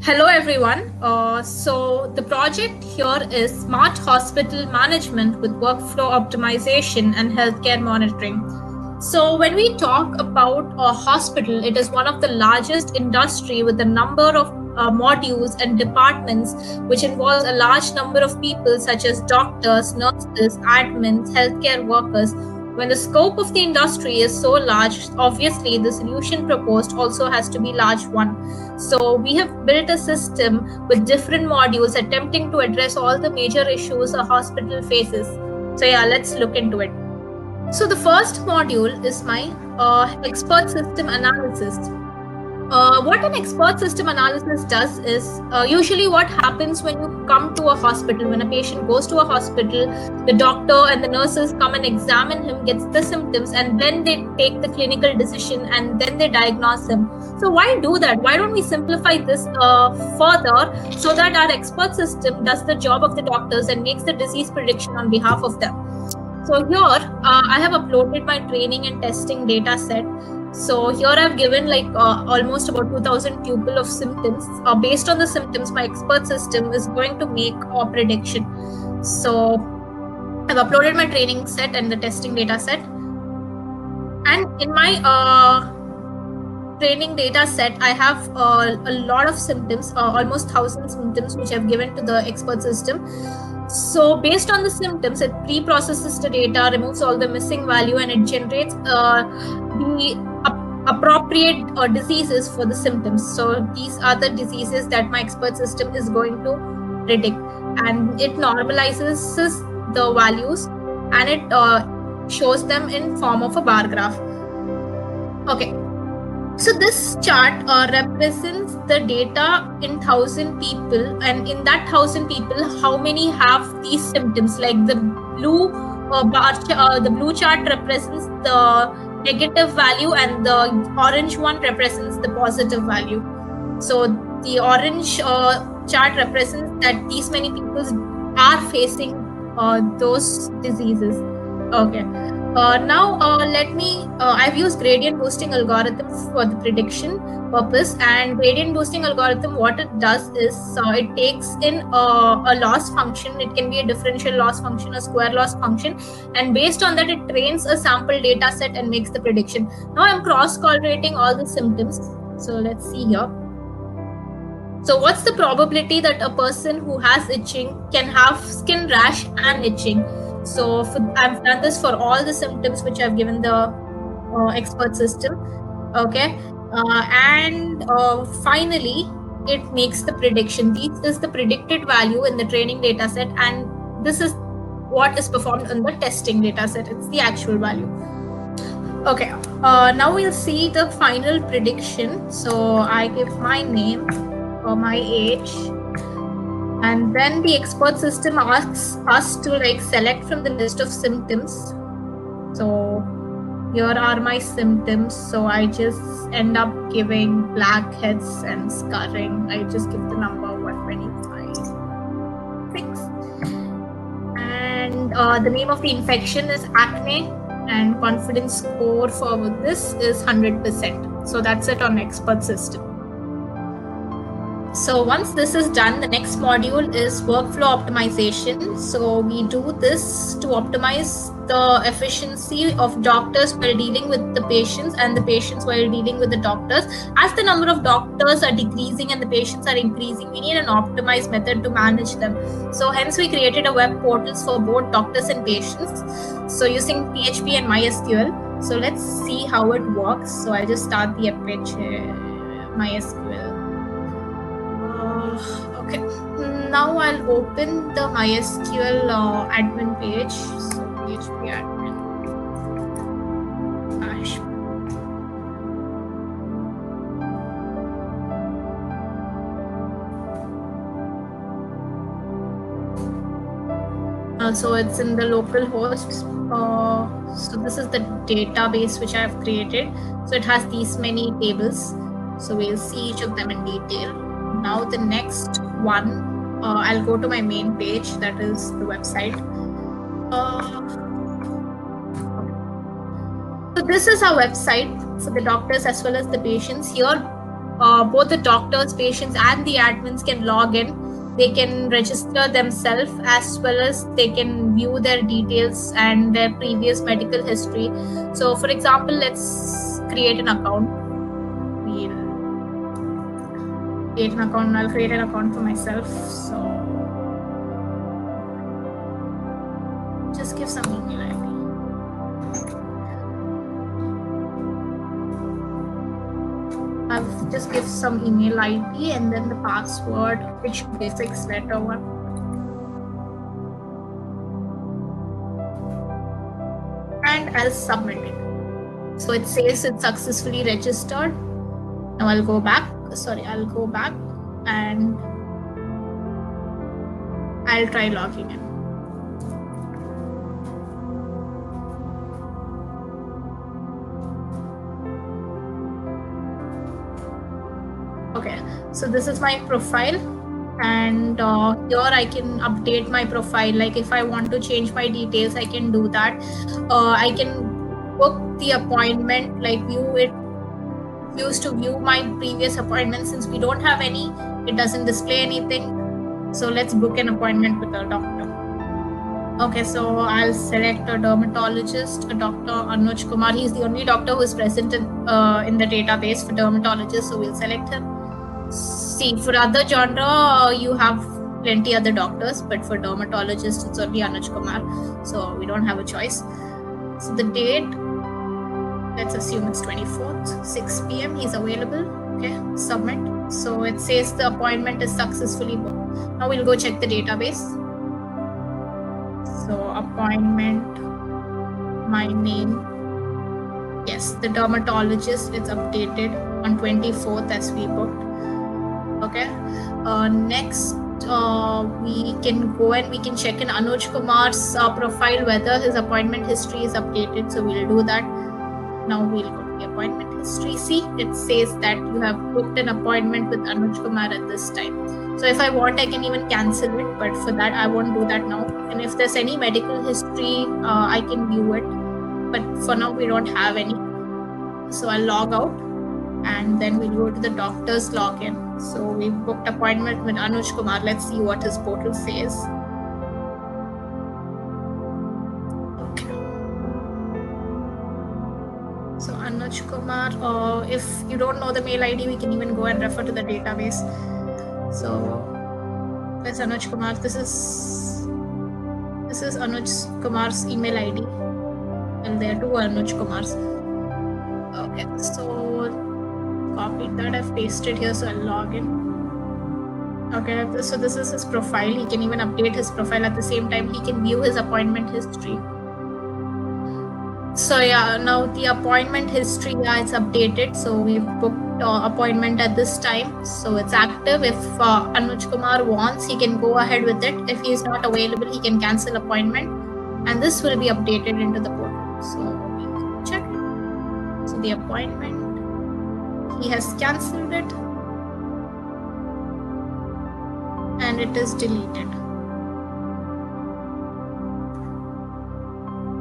Hello everyone. So the project here is Smart Hospital Management with Workflow Optimization and Healthcare Monitoring. So when we talk about a hospital, it is one of the largest industry with a number of modules and departments, which involves a large number of people such as doctors, nurses, admins, healthcare workers. When the scope of the industry is so large, obviously the solution proposed also has to be large one. So we have built a system with different modules attempting to address all the major issues a hospital faces. So yeah, let's look into it. So the first module is my expert system analysis. What an expert system analysis does is usually what happens when you come to a hospital, when a patient goes to a hospital, the doctor and the nurses come and examine him, gets the symptoms, and then they take the clinical decision and then they diagnose him. So why do that? Why don't we simplify this further so that our expert system does the job of the doctors and makes the disease prediction on behalf of them? So here I have uploaded my training and testing data set. So here I've given almost about 2000 tuple of symptoms. Based on the symptoms, my expert system is going to make a prediction. So I've uploaded my training set and the testing data set. And in my training data set, I have a lot of symptoms, almost 1000 symptoms, which I've given to the expert system. So based on the symptoms, it pre-processes the data, removes all the missing value, and it generates the appropriate diseases for the symptoms. So these are the diseases that my expert system is going to predict, and it normalizes the values and it shows them in form of a bar graph. Okay. So this chart represents the data in 1000 people, and in that 1000 people, how many have these symptoms? Like the blue the blue chart represents the negative value, and the orange one represents the positive value. So the orange chart represents that these many people are facing those diseases. Okay. Now let me, I've used gradient boosting algorithm for the prediction purpose, and gradient boosting algorithm, what it does is it takes in a loss function. It can be a differential loss function, a square loss function, and based on that it trains a sample data set and makes the prediction. Now I'm cross correlating all the symptoms. So let's see here. So what's the probability that a person who has itching can have skin rash and itching? So I've done this for all the symptoms which I've given the expert system. Okay. And finally, it makes the prediction. This is the predicted value in the training data set, and this is what is performed in the testing data set. It's the actual value. Okay. Now we'll see the final prediction. So I give my name or my age, and then the expert system asks us to select from the list of symptoms. So here are my symptoms. So I just end up giving blackheads and scarring. I just give the number 125. And the name of the infection is acne, and confidence score for this is 100%. So that's it on expert system. So once this is done, the next module is workflow optimization. So we do this to optimize the efficiency of doctors while dealing with the patients, and the patients while dealing with the doctors. As the number of doctors are decreasing and the patients are increasing, we need an optimized method to manage them. So hence we created a web portals for both doctors and patients. So using PHP and MySQL. So let's see how it works. So I'll just start the Apache MySQL. Okay, now I'll open the MySQL admin page. So PHP admin dash. So it's in the local host. So this is the database which I have created. So it has these many tables. So we'll see each of them in detail. Now the next one, I'll go to my main page, that is the website. So this is our website. So the doctors as well as the patients here, both the doctors, patients, and the admins can log in. They can register themselves, as well as they can view their details and their previous medical history. So for example, let's create an account. I'll create an account for myself. So just give some email ID. I'll just give some email ID and then the password, which should be 6-letter one. And I'll submit it. So it says it's successfully registered. Now I'll go back. I'll go back and I'll try logging in. Okay, so this is my profile, and here I can update my profile. Like if I want to change my details, I can do that. I can book the appointment, like view it. Used to view my previous appointment. Since we don't have any, it doesn't display anything. So let's book an appointment with a doctor. Okay, so I'll select a dermatologist, a Dr. Anuj Kumar. He's the only doctor who is present in the database for dermatologists, so we'll select him. See, for other genre, you have plenty other doctors, but for dermatologists, it's only Anuj Kumar, so we don't have a choice. So the date, let's assume it's 24th, 6 p.m. He's available. Okay, submit. So it says the appointment is successfully booked. Now we'll go check the database. So appointment, my name. Yes, the dermatologist, it's updated on 24th as we booked. Okay, next we can go and we can check in Anuj Kumar's profile whether his appointment history is updated. So we'll do that. Now we'll go to the appointment history. See, it says that you have booked an appointment with Anuj Kumar at this time. So if I want, I can even cancel it, but for that I won't do that now. And if there's any medical history, I can view it, but for now we don't have any. So I'll log out and then we'll go to the doctor's login. So we booked appointment with Anuj Kumar. Let's see what his portal says. Okay. So Anuj Kumar, if you don't know the mail ID, we can even go and refer to the database. So that's Anuj Kumar. This is Anuj Kumar's email ID. And there are two Anuj Kumars. Okay, so copied that, I've pasted here, so I'll log in. Okay, so this is his profile. He can even update his profile at the same time. He can view his appointment history. So yeah, now the appointment history, yeah, it's updated. So we've booked appointment at this time. So it's active. If Anuj Kumar wants, he can go ahead with it. If he is not available, he can cancel appointment. And this will be updated into the portal. So we can check it. So the appointment, he has cancelled it. And it is deleted.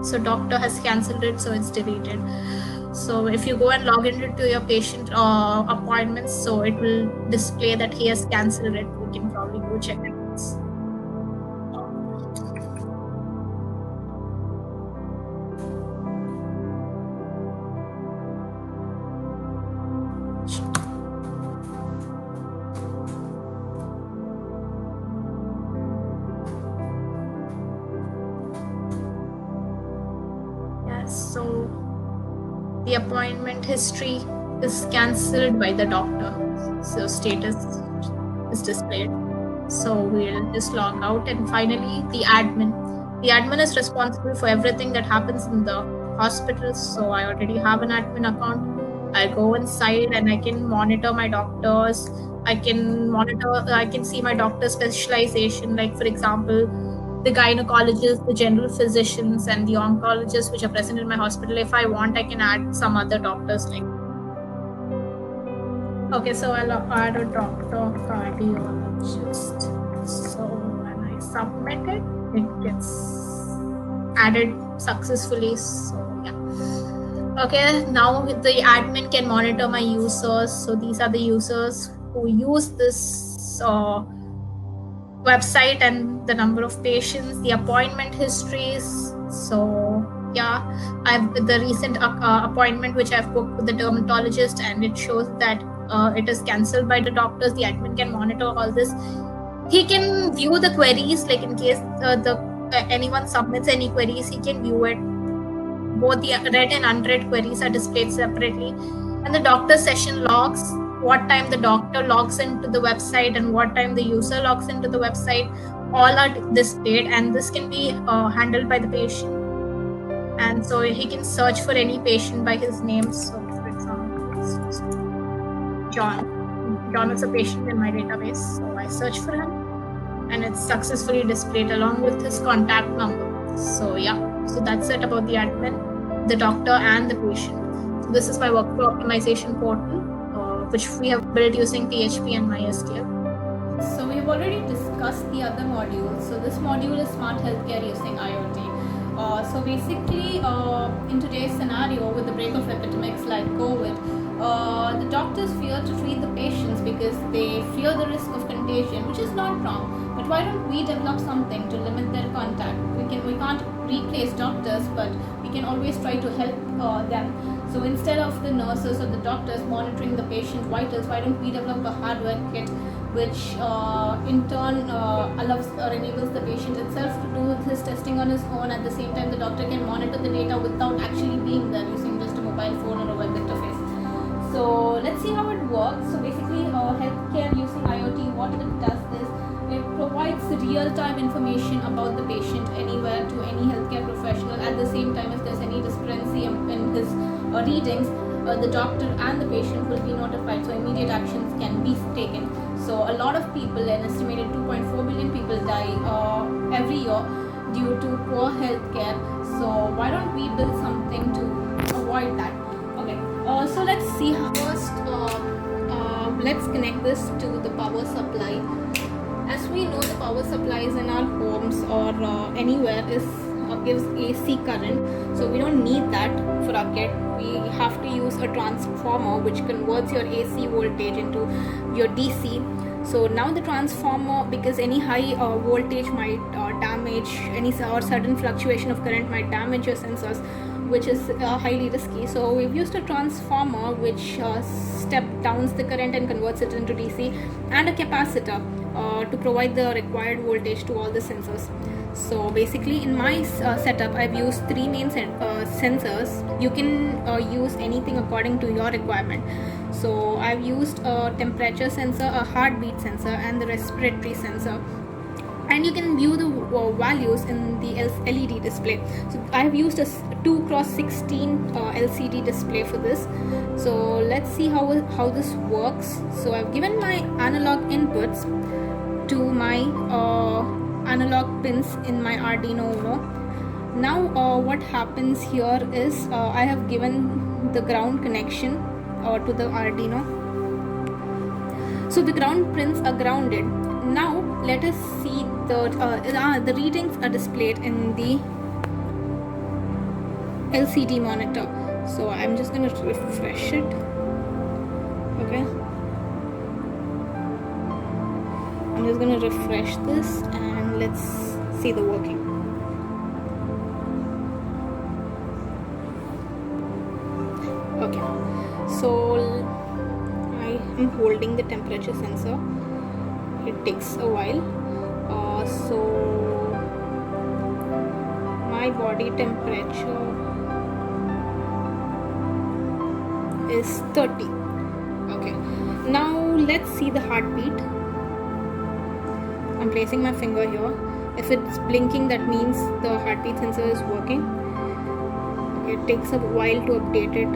So doctor has cancelled it, so it's deleted. So if you go and log into your patient appointments, so it will display that he has cancelled it. We can probably go check it. So the appointment history is cancelled by the doctor. So status is displayed. So we'll just log out, and finally the admin. The admin is responsible for everything that happens in the hospital. So I already have an admin account. I go inside and I can monitor my doctors. I can see my doctor specialization, like for example, the gynecologists, the general physicians, and the oncologists which are present in my hospital. If I want, I can add some other doctors. Like, okay, so I'll add a doctor cardiologist. So when I submit it, it gets added successfully. So yeah. Okay, now the admin can monitor my users. So these are the users who use this website, and the number of patients, the appointment histories. So yeah, I've the recent appointment which I've booked with the dermatologist, and it shows that it is cancelled by the doctors. The admin can monitor all this. He can view the queries, like in case the anyone submits any queries, he can view it. Both the read and unread queries are displayed separately, and the doctor session logs, what time the doctor logs into the website and what time the user logs into the website, all are displayed, and this can be handled by the patient. And so he can search for any patient by his name. So for example, John is a patient in my database, so I search for him and it's successfully displayed along with his contact number. So yeah, so that's it about the admin, the doctor and the patient. So this is my workflow optimization portal, which we have built using PHP and MySQL. So we've already discussed the other modules. So this module is smart healthcare using IoT. So basically, in today's scenario, with the break of epidemics like COVID, the doctors fear to treat the patients because they fear the risk of contagion, which is not wrong. But why don't we develop something to limit their contact? We can't replace doctors, but we can always try to help them. So instead of the nurses or the doctors monitoring the patient vitals, why don't we develop a hardware kit which in turn allows or enables the patient itself to do his testing on his own. At the same time, the doctor can monitor the data without actually being there, using just a mobile phone or a web interface. So let's see how it works. So basically, healthcare using IoT, what it does is it provides real-time information about the patient anywhere to any healthcare professional. At the same time, if there's any discrepancy in his readings, the doctor and the patient will be notified, so immediate actions can be taken. So a lot of people, an estimated 2.4 billion people die every year due to poor healthcare. So why don't we build something to avoid that? Okay, so let's see how first. Let's connect this to the power supply. As we know, the power supplies in our homes or anywhere gives AC current, so we don't need that for our kit. We have to use a transformer which converts your AC voltage into your DC. So now the transformer, because any high voltage might damage any or sudden fluctuation of current might damage your sensors, which is highly risky. So we've used a transformer which step downs the current and converts it into DC, and a capacitor to provide the required voltage to all the sensors. So basically, in my setup, I've used three main sensors. You can use anything according to your requirement. So I've used a temperature sensor, a heartbeat sensor, and the respiratory sensor. And you can view the values in the LED display. So I've used a 2x16 LCD display for this. So let's see how this works. So I've given my analog inputs to my analog pins in my Arduino Uno. Now what happens here is I have given the ground connection to the Arduino. So the ground pins are grounded. Now let us see the readings are displayed in the LCD monitor. So I'm just going to refresh it. Okay, I'm just going to refresh this and let's see the working. Okay, so I am holding the temperature sensor. It takes a while. So my body temperature is 30. Okay, now let's see the heartbeat. I'm placing my finger here. If it's blinking, that means the heartbeat sensor is working. Okay, it takes a while to update it.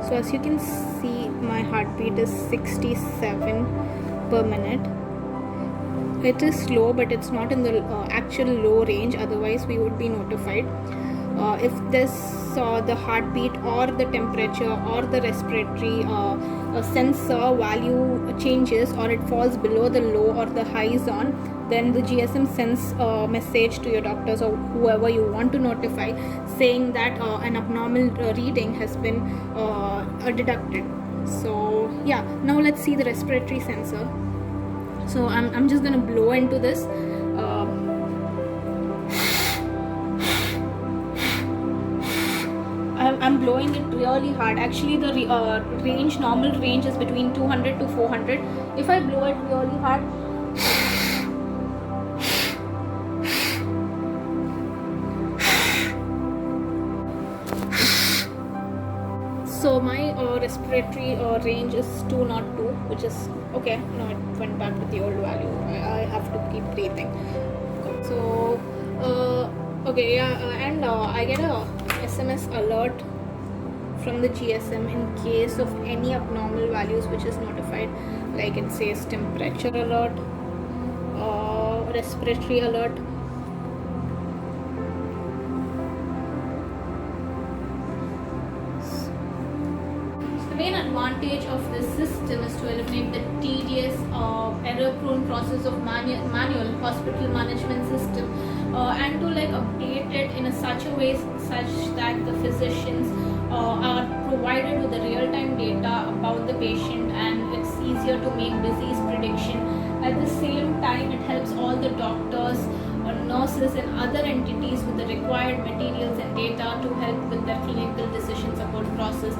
So as you can see, my heartbeat is 67 per minute. It is slow, but it's not in the actual low range, otherwise we would be notified. If this the heartbeat or the temperature or the respiratory sensor value changes, or it falls below the low or the high zone, then the GSM sends a message to your doctors or whoever you want to notify, saying that an abnormal reading has been deducted. So yeah, now let's see the respiratory sensor. So I'm just gonna blow into this. I'm blowing it really hard. Actually, the normal range is between 200 to 400. If I blow it really hard, so my respiratory range is 202, which is okay. No, it went back to the old value. I have to keep breathing. So okay, yeah, and I get a SMS alert from the GSM in case of any abnormal values which is notified, like it says temperature alert, respiratory alert. The main advantage of this system is to eliminate the tedious, error-prone process of manual hospital management system, and to like update it in such a way such that the physicians are provided with the real-time data about the patient, and it's easier to make disease prediction. At the same time, it helps all the doctors, nurses and other entities with the required materials and data to help with their clinical decision support process.